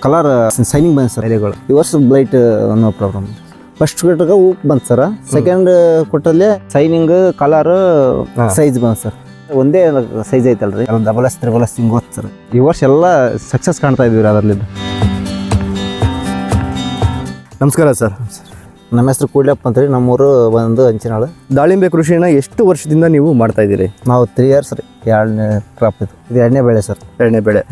Colour signing ಬಂತು sir ಎಲೆಗಳು. ಈ ವರ್ಷ ಬ್ಲೈಟ್ ನೋ ಪ್ರಾಬ್ಲಮ್. ಫಸ್ಟ್ ಕೊಟ್ಟಾಗ ಉಪ್ಪು ಬಂತು ಸರ್. ಸೆಕೆಂಡ್ ಕೊಟ್ಟಲ್ಲಿ ಸೈನಿಂಗ್ ಕಲರ್ ಸೈಜ್ ಬಂತು ಸರ್. ಒಂದೇ ಸೈಜ್ ಐತಲ್ರಿ, ಡಬಲ್ ಎಸ್ ತ್ರಿಬಲ್ ಎಸ್ ಹಿಂಗೆ ಹೋತ್ ಸರ್. ಈ ವರ್ಷ ಎಲ್ಲ ಸಕ್ಸಸ್ ಕಾಣ್ತಾ ಇದೀವಿ ರೀ ಅದರಲ್ಲಿದ್ದು. ನಮಸ್ಕಾರ ಸರ್. ನಮ್ಮ ಹೆಸರು ಕೂಡ್ಲಪ್ಪ ಅಂತ ರೀ. ನಮ್ಮೂರು ಬಂದು ಹಂಚಿನಾಳು. ದಾಳಿಂಬೆ ಕೃಷಿನ ಎಷ್ಟು ವರ್ಷದಿಂದ ನೀವು ಮಾಡ್ತಾ ಇದ್ದೀರಿ? ನಾವು 3 years ರೀ. 2ನೇ ಕ್ರಾಪ್ ಇದು. 2ನೇ ಬೆಳೆ ಸರ್. 2ನೇ ಬೆಳೆ.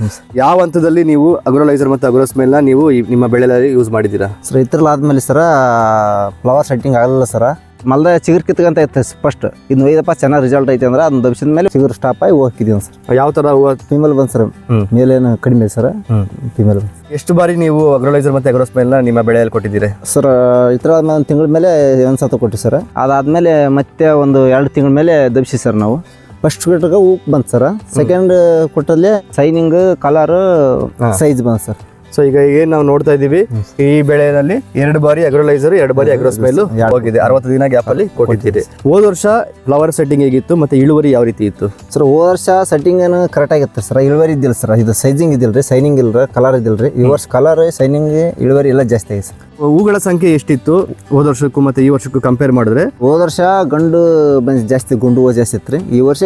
ಯಾವ ಹಂತದಲ್ಲಿ ನೀವು ಅಗ್ರೋಲೈಸರ್ ಮತ್ತು ಅಗ್ರೋಸ್ಮೇಲ್ನ ನೀವು ನಿಮ್ಮ ಬೆಳೆಯಲ್ಲಿ ಯೂಸ್ ಮಾಡಿದ್ದೀರಾ ಸರ್? ಇದ್ರಲ್ಲಾದ್ಮೇಲೆ ಸರ ಫ್ಲವರ್ ಸೆಟ್ಟಿಂಗ್ ಆಗಲಿಲ್ಲ ಸರ. ಮಲ್ದ ಚಿಗುರು ಕಿತ್ಕೊಂತ ಇತ್ತು ಫಸ್ಟ್. ಇನ್ನು ಒಯ್ದಪ್ಪ ಚೆನ್ನಾಗಿ ರಿಸಲ್ಟ್ ಐತೆ ಅಂದ್ರೆ ಅದನ್ನ ದಬ್ಸಿದ ಮೇಲೆ ಚಿಗುರು ಸ್ಟಾಪ್ ಆಗಿ ಹೋಗಿದ್ದೀವಿ ಸರ್. ಯಾವ ಥರ ಹೂವು? ಫಿಮೇಲ್ ಬಂದು ಸರ್. ಮೇಲೇನು ಕಡಿಮೆ ಸರ್, ಫಿಮೇಲ್ ಬಂದು. ಎಷ್ಟು ಬಾರಿ ನೀವು ಅಗ್ರೋಲೈಸರ್ ಮತ್ತು ಅಗ್ರೋಸ್ಮೇಲ್ನ ನಿಮ್ಮ ಬೆಳೆಯಲ್ಲಿ ಕೊಟ್ಟಿದ್ದೀರಿ ಸರ್? ಈ ಥರ ಒಂದು ತಿಂಗಳ ಮೇಲೆ ಒಂದು ಸತ ಕೊಟ್ಟು ಸರ್. ಅದಾದಮೇಲೆ ಮತ್ತೆ ಒಂದು 2 ತಿಂಗಳ ಮೇಲೆ ದಬ್ಸಿ ಸರ್ ನಾವು. ಫಸ್ಟ್ ಕೊಟ್ಟಾಗ ಉಪ್ಪು ಬಂತು ಸರ್. ಸೆಕೆಂಡ್ ಕೊಟ್ಟಲ್ಲಿ ಸೈನಿಂಗ್ ಕಲರ್ ಸೈಜ್ ಬಂತು ಸರ್. ಸೊ ಈಗ ಏನು ನಾವು ನೋಡ್ತಾ ಇದ್ದೀವಿ, ಈ ಬೆಳೆಯಲ್ಲಿ 2 ಬಾರಿ ಅಗ್ರೋಲೈಸರ್ 2 ಬಾರಿ ಅಗ್ರೋಸ್ಮೇಲ್ ಹೋಗಿದೆ. 60 ದಿನ ಗ್ಯಾಪ್ ಅಲ್ಲಿ ಕೊಟ್ಟಿದ್ದೀರಿ. ಹೋದ ವರ್ಷ ಫ್ಲವರ್ ಸೆಟ್ಟಿಂಗ್ ಹೇಗಿತ್ತು ಮತ್ತೆ ಇಳುವರಿ ಯಾವ ರೀತಿ ಇತ್ತು ಸರ್? ಹೋದ ವರ್ಷ ಸೆಟ್ಟಿಂಗ್ ಏನು ಕರೆಕ್ಟ್ ಆಗಿತ್ತು ಸರ್. ಇಳುವರಿ ಇದ್ದಿಲ್ಲ ಸರ್. ಇದು ಸೈಜಿಂಗ್ ಇದ್ದಿಲ್ಲ ರೀ, ಸೈನಿಂಗ್ ಇಲ್ಲ, ಕಲರ್ ಇದ್ದಿಲ್ಲ ರೀ. ಈ ವರ್ಷ ಕಲರ್ ಸೈನಿಂಗ್ ಇಳುವರಿ ಎಲ್ಲ ಜಾಸ್ತಿ ಆಗಿದೆ ಸರ್. ಹೂಗಳ ಸಂಖ್ಯೆ ಎಷ್ಟಿತ್ತು ಹೋದ ವರ್ಷಕ್ಕೂ ಮತ್ತೆ ಈ ವರ್ಷಕ್ಕೂ ಕಂಪೇರ್ ಮಾಡಿದ್ರೆ? ಹೋದ ವರ್ಷ ಗಂಡು ಜಾಸ್ತಿ, ಗುಂಡು ಹೂವು ಜಾಸ್ತಿ ಇತ್ತು ರೀ. ಈ ವರ್ಷ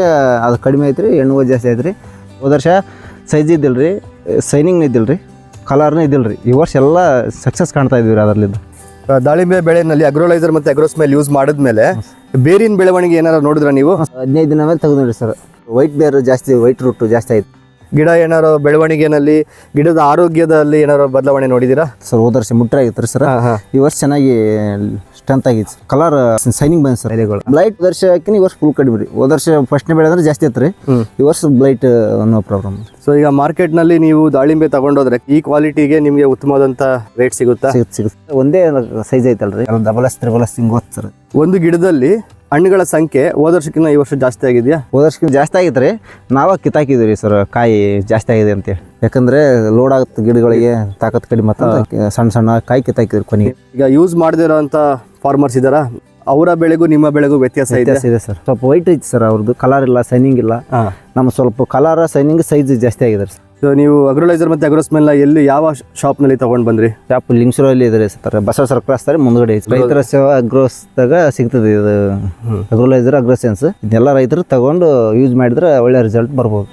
ಅದು ಕಡಿಮೆ ಐತ್ರಿ, ಹೆಣ್ಣು ಹೂವು ಜಾಸ್ತಿ ಐತ್ರಿ. ಹೋದ ವರ್ಷ ಸೈಜ್ ಇದ್ದಿಲ್ಲ ರೀ, ಸೈನಿಂಗ್ ಇದ್ದಿಲ್ಲ ರೀ, ಕಲರ್ನೇ ಇದ್ದಿಲ್ಲ ರೀ. ಈ ವರ್ಷ ಎಲ್ಲ ಸಕ್ಸಸ್ ಕಾಣ್ತಾ ಇದೀವಿ ರೀ ಅದರಲ್ಲಿದ್ದು. ದಾಳಿಂಬೆ ಬೆಳೆಯಲ್ಲಿ ಅಗ್ರೋಲೈಸರ್ ಮತ್ತು ಅಗ್ರೋಸ್ಮೇಲ್ ಯೂಸ್ ಮಾಡಿದ್ಮೇಲೆ ಬೇರಿನ ಬೆಳವಣಿಗೆ ಏನಾರು ನೋಡಿದ್ರ ನೀವು? 15 ದಿನ ಮೇಲೆ ತೆಗೆದು ನೋಡಿ ಸರ್. ವೈಟ್ ಬೇರು ಜಾಸ್ತಿ, ವೈಟ್ ರೂಟ್ ಜಾಸ್ತಿ ಆಯ್ತು. ಗಿಡ ಏನಾರು ಬೆಳವಣಿಗೆನಲ್ಲಿ, ಗಿಡದ ಆರೋಗ್ಯದಲ್ಲಿ ಏನಾರು ಬದಲಾವಣೆ ನೋಡಿದ್ದೀರಾ ಸರ್? ಹೋದ ವರ್ಷ ಮುಟ್ರೆ ಆಗಿತ್ತು ರೀ ಸರ್. ಈ ವರ್ಷ ಚೆನ್ನಾಗಿ ಸ್ಟ್ರೆಂತ್ ಆಗಿತ್ತು. ಕಲರ್ ಸೈನಿಂಗ್ ಬಂತು ಸರ್ ಎಲೆಗಳು. ಬ್ಲೈಟ್ ವರ್ಷ ಹಾಕಿ ಈ ವರ್ಷ ಫುಲ್ ಕಡಿಮೆ ರೀ. ಹೋದ ವರ್ಷ ಫಸ್ಟ್ನೇ ಬೆಳೆ ಅಂದ್ರೆ ಜಾಸ್ತಿ ಇತ್ತು ರೀ. ಈ ವರ್ಷ ಬ್ಲೈಟ್ ನೋ ಪ್ರಾಬ್ಲಮ್. ಸೊ ಈಗ ಮಾರ್ಕೆಟ್ನಲ್ಲಿ ನೀವು ದಾಳಿಂಬೆ ತಗೊಂಡೋದ್ರೆ ಈ ಕ್ವಾಲಿಟಿಗೆ ನಿಮಗೆ ಉತ್ತಮವಾದಂಥ ರೇಟ್ ಸಿಗುತ್ತಾ? ಸಿಗುತ್ತೆ. ಒಂದೇ ಸೈಜ್ ಐತಲ್ರಿ, ಡಬಲ್ ಎಸ್ ತ್ರಿಬಲ್ ಎಸ್ ಹಿಂಗೆ ಹೋತ್ ಸರ್. ಒಂದು ಗಿಡದಲ್ಲಿ ಹಣ್ಣುಗಳ ಸಂಖ್ಯೆ ಹೋದ ವರ್ಷಕ್ಕಿಂತ ಈ ವರ್ಷ ಜಾಸ್ತಿ ಆಗಿದೆಯಾ? ಹೋದ ವರ್ಷಕ್ಕಿಂತ ಜಾಸ್ತಿ ಆಗಿತ್ತು ರೀ. ನಾವು ಕಿತ್ತಾಕಿದ್ವಿ ರೀ ಸರ್, ಕಾಯಿ ಜಾಸ್ತಿ ಆಗಿದೆ ಅಂತೇಳಿ. ಯಾಕಂದ್ರೆ ಲೋಡ್ ಆಗುತ್ತೆ ಗಿಡಗಳಿಗೆ, ತಾಕತ್ ಕಡಿಮೆ ಮತ್ತು ಸಣ್ಣ ಸಣ್ಣ ಕಾಯಿ ಕಿತ್ತಾಕಿದ್ರಿ ಕೊನೆಗೆ. ಈಗ ಯೂಸ್ ಮಾಡದಿರೋಂಥ ಫಾರ್ಮರ್ಸ್ ಇದ್ದಾರಾ? ಅವರ ಬೆಳೆಗೂ ನಿಮ್ಮ ಬೆಳೆಗೂ ವ್ಯತ್ಯಾಸ ಇದೆ ಸರ್. ಸ್ವಲ್ಪ ವೈಟ್ ಐತಿ ಸರ್ ಅವ್ರದ್ದು, ಕಲರ್ ಇಲ್ಲ, ಸೈನಿಂಗ್ ಇಲ್ಲ. ನಮ್ಮ ಸ್ವಲ್ಪ ಕಲರ್ ಸೈನಿಂಗ್ ಸೈಜ್ ಜಾಸ್ತಿ ಆಗಿದೆ ಸರ್. ಸೊ ನೀವು ಅಗ್ರೋಲೈಸರ್ ಮತ್ತು ಅಗ್ರೋಸ್ಮೇಲ್ನ ಎಲ್ಲಿ ಯಾವ ಶಾಪ್ನಲ್ಲಿ ತೊಗೊಂಡು ಬಂದ್ರಿ? ಶಾಪ್ ಲಿಂಗ್ಸೂರಲ್ಲಿ ಇದೆ ಸರ್. ಬಸವ ಕ್ರಾಸ್ ಮುಂದ್ಗಡೆ ಐತಿ. ರೈತರ ಸೇವಾ ಅಗ್ರೋಸ್ದಾಗ ಸಿಗ್ತದೆ ಇದು ಅಗ್ರೋಲೈಸರ್, ಅಗ್ರೋಸೆನ್ಸ್. ಇದನ್ನೆಲ್ಲ ರೈತರು ತಗೊಂಡು ಯೂಸ್ ಮಾಡಿದ್ರೆ ಒಳ್ಳೆ ರಿಸಲ್ಟ್ ಬರ್ಬೋದು.